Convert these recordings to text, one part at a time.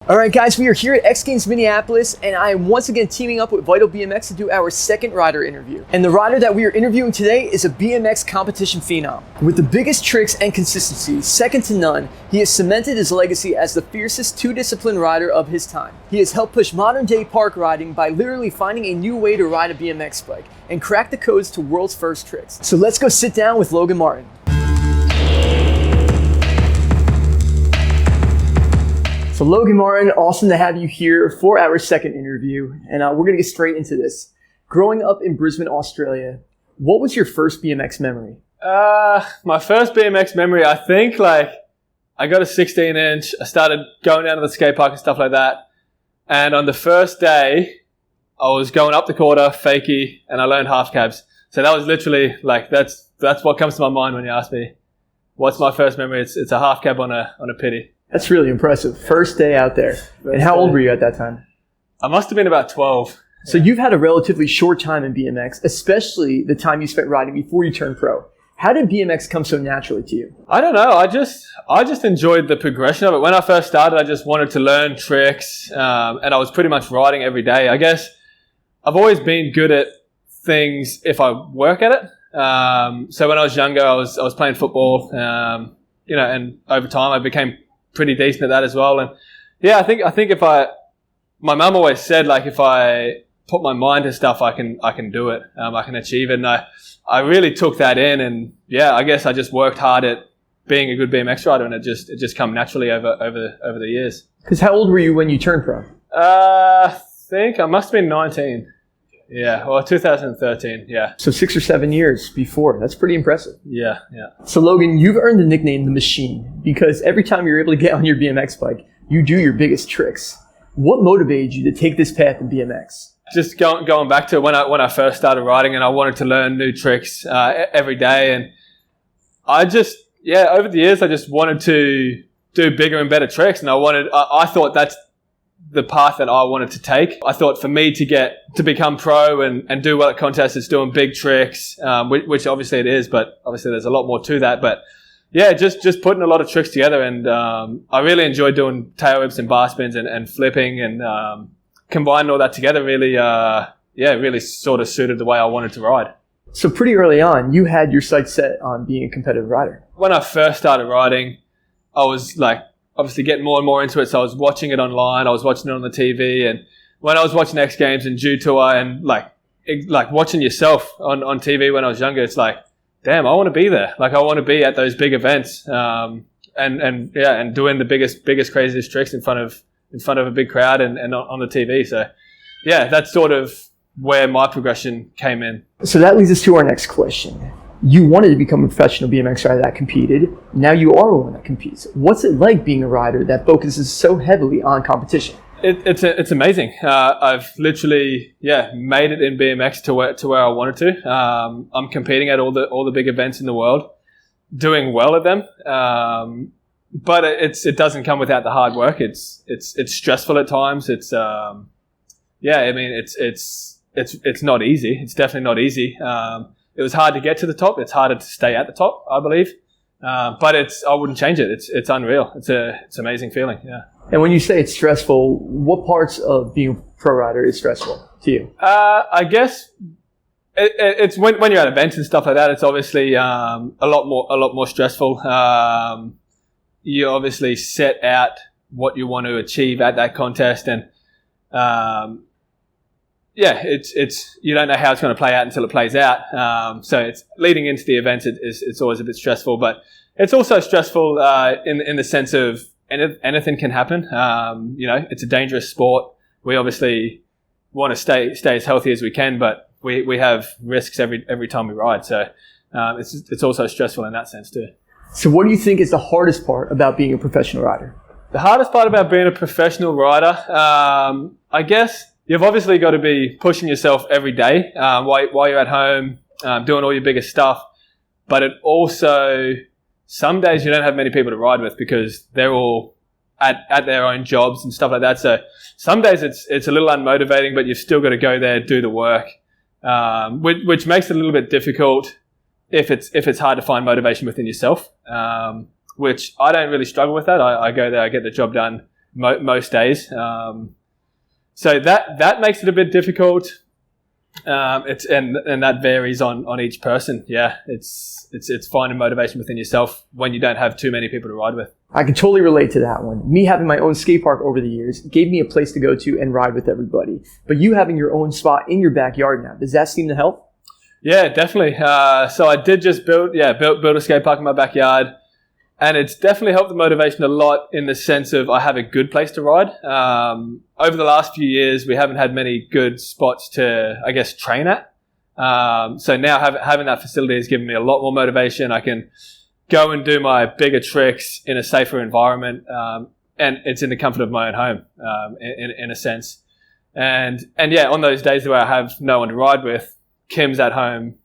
All right, guys, we are here at X Games Minneapolis, and I am once again teaming up with Hyper BMX to do our second rider interview. And the rider that we are interviewing today is a BMX competition phenom. With the biggest tricks and consistency, second to none, he has cemented his legacy as the fiercest two-discipline rider of his time. He has helped push modern-day park riding by literally finding a new way to ride a BMX bike and crack the codes to world's first tricks. So let's go sit down with Logan Martin. So Logan Martin, awesome to have you here for our second interview, and we're going to get straight into this. Growing up in Brisbane, Australia, what was your first BMX memory? My first BMX memory, I think, I got a 16-inch. I started going down to the skate park and stuff like that. And on the first day, I was going up the quarter, fakie, and I learned half cabs. So that was literally, that's what comes to my mind when you ask me, what's my first memory? It's a half cab on a pity. That's really impressive. First day out there. And how old were you at that time? I must have been about 12. So you've had a relatively short time in BMX, especially the time you spent riding before you turned pro. How did BMX come so naturally to you? I don't know. I just enjoyed the progression of it. When I first started, I just wanted to learn tricks, and I was pretty much riding every day. I guess I've always been good at things if I work at it. So when I was younger, I was playing football, and over time I became pretty decent at that as well. And yeah, I think my mum always said, if I put my mind to stuff, I can do it. I can achieve it. And I really took that in, and yeah, I guess I just worked hard at being a good BMX rider, and it just come naturally over the years. Because how old were you when you turned pro? I think I must have been 19. Yeah, or 2013, yeah. So 6 or 7 years before. That's pretty impressive. Yeah. So Logan, you've earned the nickname The Machine because every time you're able to get on your BMX bike, you do your biggest tricks. What motivated you to take this path in BMX? Just going back to when I first started riding, and I wanted to learn new tricks every day. And over the years, I just wanted to do bigger and better tricks. And I thought that's the path that I wanted to take. I thought for me to become pro and do well at contests, it's doing big tricks, which obviously it is, but obviously there's a lot more to that. But yeah, just putting a lot of tricks together, and I really enjoyed doing tail whips and bar spins and flipping, and combining all that together really sort of suited the way I wanted to ride. So pretty early on, you had your sights set on being a competitive rider. When I first started riding, I was obviously getting more and more into it. So I was watching it online. I was watching it on the TV. And when I was watching X Games and Dew Tour and watching yourself on TV when I was younger, it's damn, I want to be there. I want to be at those big events. And doing the biggest, craziest tricks in front of a big crowd and on the TV. So yeah, that's sort of where my progression came in. So that leads us to our next question. You wanted to become a professional BMX rider that competed. Now you are one that competes. What's it like being a rider that focuses so heavily on competition? It's amazing. I've literally made it in BMX to where I wanted to. I'm competing at all the big events in the world, doing well at them. But it doesn't come without the hard work. It's stressful at times. It's not easy. It's definitely not easy. It was hard to get to the top. It's harder to stay at the top, I believe. But I wouldn't change it. It's unreal. It's an amazing feeling. Yeah. And when you say it's stressful, what parts of being a pro rider is stressful to you? I guess it's when you're at events and stuff like that. It's obviously a lot more stressful. You obviously set out what you want to achieve at that contest, and it's you don't know how it's going to play out until it plays out. So it's leading into the event. It's always a bit stressful, but it's also stressful in the sense of anything can happen. It's a dangerous sport. We obviously want to stay as healthy as we can, but we have risks every time we ride. So it's also stressful in that sense too. So what do you think is the hardest part about being a professional rider? The hardest part about being a professional rider, I guess. You've obviously got to be pushing yourself every day while you're at home, doing all your biggest stuff. But it also, some days you don't have many people to ride with because they're all at their own jobs and stuff like that. So some days it's a little unmotivating, but you've still got to go there, do the work, which makes it a little bit difficult if it's hard to find motivation within yourself, which I don't really struggle with that. I go there, I get the job done, most days. So that makes it a bit difficult. It's and that varies on each person. Yeah, it's finding motivation within yourself when you don't have too many people to ride with. I can totally relate to that one. Me having my own skate park over the years gave me a place to go to and ride with everybody. But you having your own spot in your backyard now, does that seem to help? Yeah, definitely. So I did just build a skate park in my backyard, and it's definitely helped the motivation a lot in the sense of I have a good place to ride. Over the last few years, we haven't had many good spots to, I guess, train at. So now having that facility has given me a lot more motivation. I can go and do my bigger tricks in a safer environment, and it's in the comfort of my own home, in a sense. And yeah, on those days where I have no one to ride with, Kim's at home,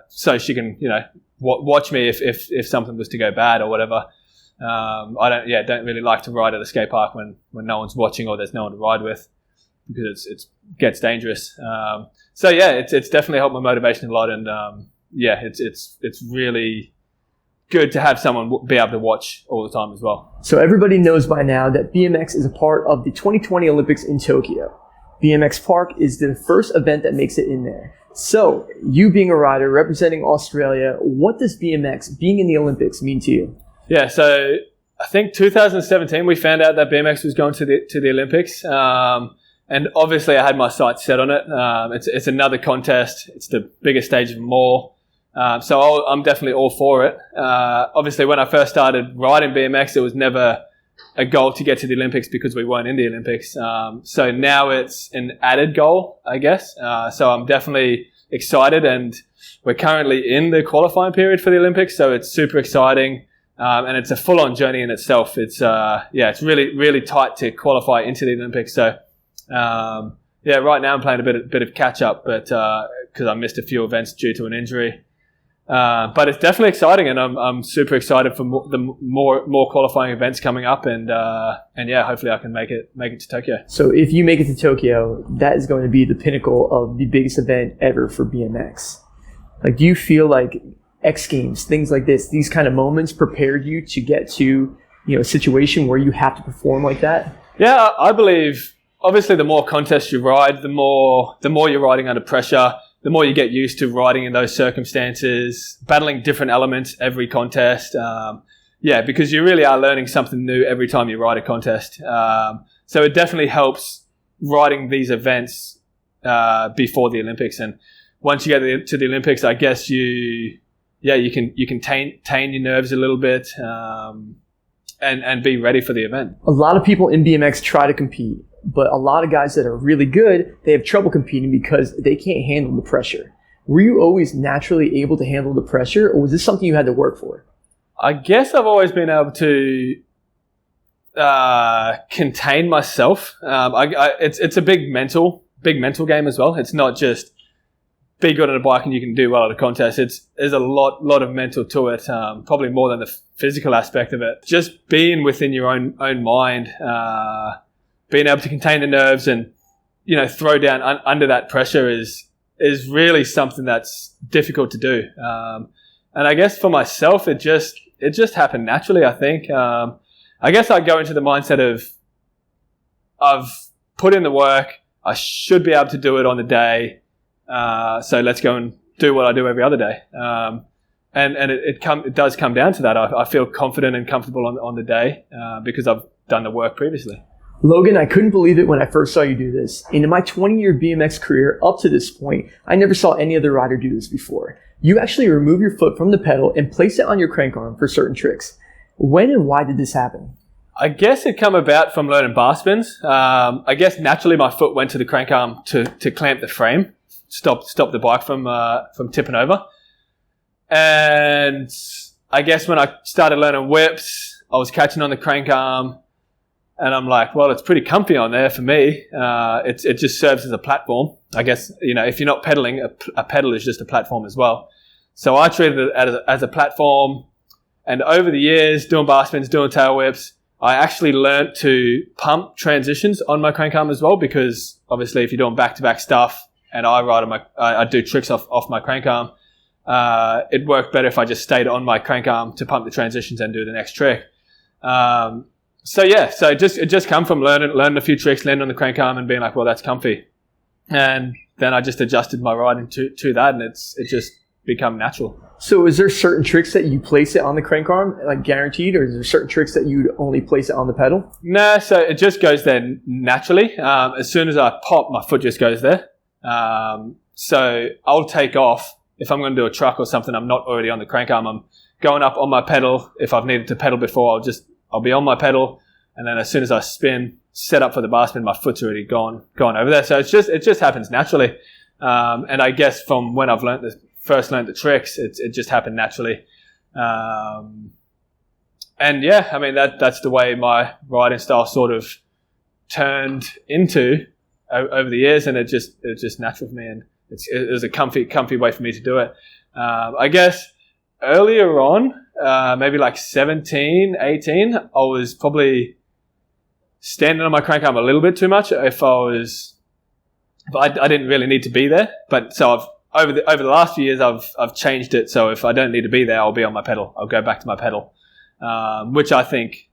so she can, watch me if something was to go bad or whatever. I don't really like to ride at a skate park when no one's watching or there's no one to ride with, because it gets dangerous. So yeah, it's definitely helped my motivation a lot, and it's really good to have someone be able to watch all the time as well. So everybody knows by now that BMX is a part of the 2020 Olympics in Tokyo. BMX Park is the first event that makes it in there. So you being a rider representing Australia, what does BMX being in the Olympics mean to you? Yeah, so I think 2017 we found out that BMX was going to the Olympics, and obviously I had my sights set on it. It's another contest. It's the biggest stage of them all. So I'm definitely all for it. Obviously, when I first started riding BMX, it was never a goal to get to the Olympics because we weren't in the Olympics. So now it's an added goal, I guess. So I'm definitely excited, and we're currently in the qualifying period for the Olympics. So it's super exciting, and it's a full-on journey in itself. It's really, really tight to qualify into the Olympics. So right now I'm playing a bit of catch-up, but because I missed a few events due to an injury. But it's definitely exciting, and I'm super excited for the more qualifying events coming up, and hopefully I can make it to Tokyo. So if you make it to Tokyo, that is going to be the pinnacle of the biggest event ever for BMX. Like, do you feel like X Games, things like this, these kind of moments prepared you to get to a situation where you have to perform like that? Yeah, I believe obviously the more contests you ride, the more you're riding under pressure, the more you get used to riding in those circumstances, battling different elements every contest. Because you really are learning something new every time you ride a contest. So it definitely helps riding these events before the Olympics. And once you get to the Olympics, I guess you can tame your nerves a little bit and be ready for the event. A lot of people in BMX try to compete, but a lot of guys that are really good, they have trouble competing because they can't handle the pressure. Were you always naturally able to handle the pressure, or was this something you had to work for? I guess I've always been able to contain myself. It's a big mental game as well. It's not just be good on a bike and you can do well at a contest. There's a lot of mental to it, probably more than the physical aspect of it. Just being within your own mind, being able to contain the nerves and throw down under that pressure is really something that's difficult to do. And I guess for myself, it just happened naturally. I think I guess I go into the mindset of I've put in the work. I should be able to do it on the day. So let's go and do what I do every other day. And it does come down to that. I feel confident and comfortable on the day because I've done the work previously. Logan, I couldn't believe it when I first saw you do this. In my 20-year BMX career up to this point, I never saw any other rider do this before. You actually remove your foot from the pedal and place it on your crank arm for certain tricks. When and why did this happen? I guess it come about from learning bar spins. I guess naturally my foot went to the crank arm to clamp the frame, stop the bike from tipping over. And I guess when I started learning whips, I was catching on the crank arm. And I'm like, well, it's pretty comfy on there for me. It just serves as a platform. I guess, if you're not pedaling, a pedal is just a platform as well. So I treated it as a platform. And over the years, doing bar spins, doing tail whips, I actually learnt to pump transitions on my crank arm as well, because obviously if you're doing back-to-back stuff and I do tricks off my crank arm, it worked better if I just stayed on my crank arm to pump the transitions and do the next trick. So it just come from learning a few tricks, landing on the crank arm and being like, well, that's comfy. And then I just adjusted my riding to that, and it's just become natural. So is there certain tricks that you place it on the crank arm, like guaranteed, or is there certain tricks that you'd only place it on the pedal? No, so it just goes there naturally. As soon as I pop, my foot just goes there. So I'll take off. If I'm going to do a truck or something, I'm not already on the crank arm. I'm going up on my pedal. If I've needed to pedal before, I'll be on my pedal. And then as soon as I spin, set up for the bar spin, my foot's already gone over there. So it just happens naturally. And I guess from when I've first learned the tricks, it just happened naturally. And yeah, I mean, that's the way my riding style sort of turned into over the years, and it was just natural for me, and it was a comfy way for me to do it. I guess earlier on, maybe like 17, 18, I was probably standing on my crank arm a little bit too much. I didn't really need to be there, but so over the last few years, I've changed it. So if I don't need to be there, I'll be on my pedal. I'll go back to my pedal, which I think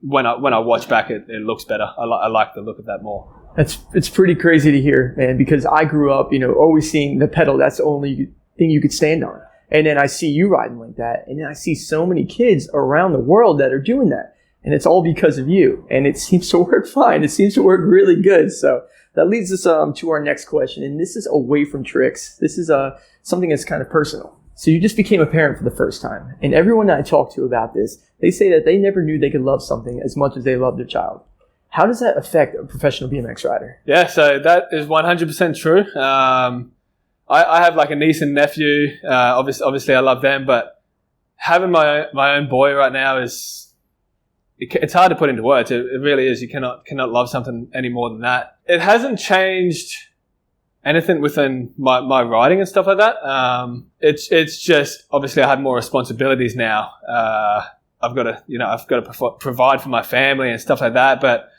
when I watch back, it looks better. I like the look of that more. It's pretty crazy to hear, man, because I grew up, always seeing the pedal. That's the only thing you could stand on. And then I see you riding like that. And then I see so many kids around the world that are doing that. And it's all because of you. And it seems to work fine. It seems to work really good. So that leads us to our next question. And this is away from tricks. This is something that's kind of personal. So you just became a parent for the first time. And everyone that I talk to about this, they say that they never knew they could love something as much as they love their child. How does that affect a professional BMX rider? Yeah, so that is 100% true. I have like a niece and nephew. Obviously, I love them, but having my own boy right now it's hard to put into words. It really is. You cannot love something any more than that. It hasn't changed anything within my riding and stuff like that. It's just obviously I have more responsibilities now. I've got to provide for my family and stuff like that, but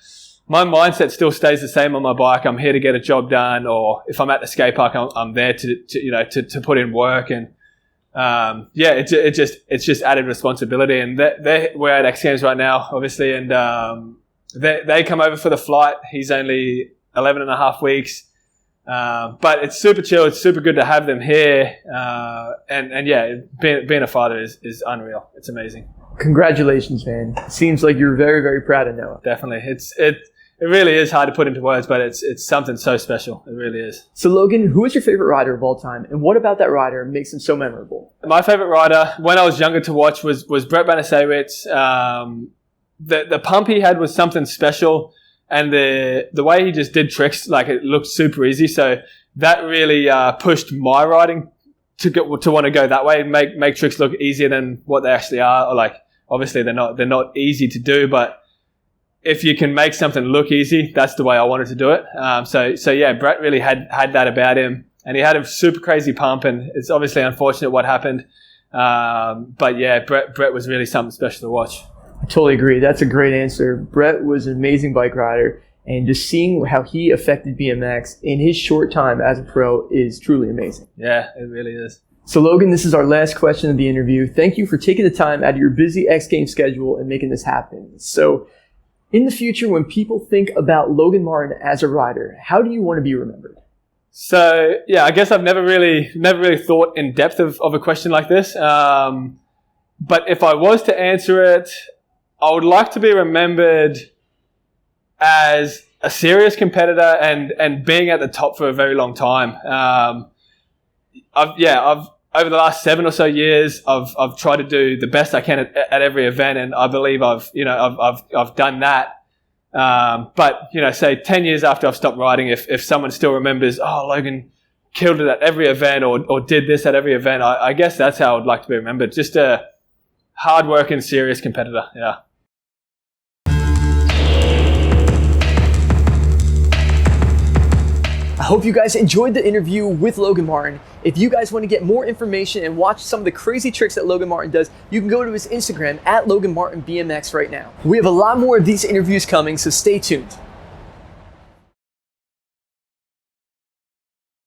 my mindset still stays the same on my bike. I'm here to get a job done, or if I'm at the skate park, I'm there to put in work. And it's just added responsibility. And we're at X Games right now, obviously, and they come over for the flight. He's only 11 and a half weeks, but it's super chill. It's super good to have them here, and yeah, being a father is unreal. It's amazing. Congratulations, man. Seems like you're very, very proud of Noah. Definitely. It really is hard to put into words, but it's something so special. It really is. So Logan, who is your favorite rider of all time, and what about that rider makes him so memorable? My favorite rider when I was younger to watch was Brett Banasewicz. The pump he had was something special, and the way he just did tricks, like it looked super easy. So that really pushed my riding to want to go that way and make tricks look easier than what they actually are. Or like obviously they're not easy to do, but if you can make something look easy, that's the way I wanted to do it. So yeah, Brett really had that about him, and he had a super crazy pump, and it's obviously unfortunate what happened. But yeah, Brett was really something special to watch. I totally agree. That's a great answer. Brett was an amazing bike rider, and just seeing how he affected BMX in his short time as a pro is truly amazing. Yeah, it really is. So Logan, this is our last question of the interview. Thank you for taking the time out of your busy X Games schedule and making this happen. So in the future, when people think about Logan Martin as a rider, how do you want to be remembered? So yeah, I guess I've never really thought in depth of a question like this. But if I was to answer it, I would like to be remembered as a serious competitor and being at the top for a very long time. I've over the last 7 or so years, I've tried to do the best I can at every event, and I believe I've done that. But say 10 years after I've stopped riding, if someone still remembers, oh, Logan killed it at every event or did this at every event, I guess that's how I'd like to be remembered. Just a hard-working, serious competitor. Yeah. I hope you guys enjoyed the interview with Logan Martin. If you guys want to get more information and watch some of the crazy tricks that Logan Martin does, you can go to his Instagram at Logan Martin BMX right now. We have a lot more of these interviews coming, so stay tuned.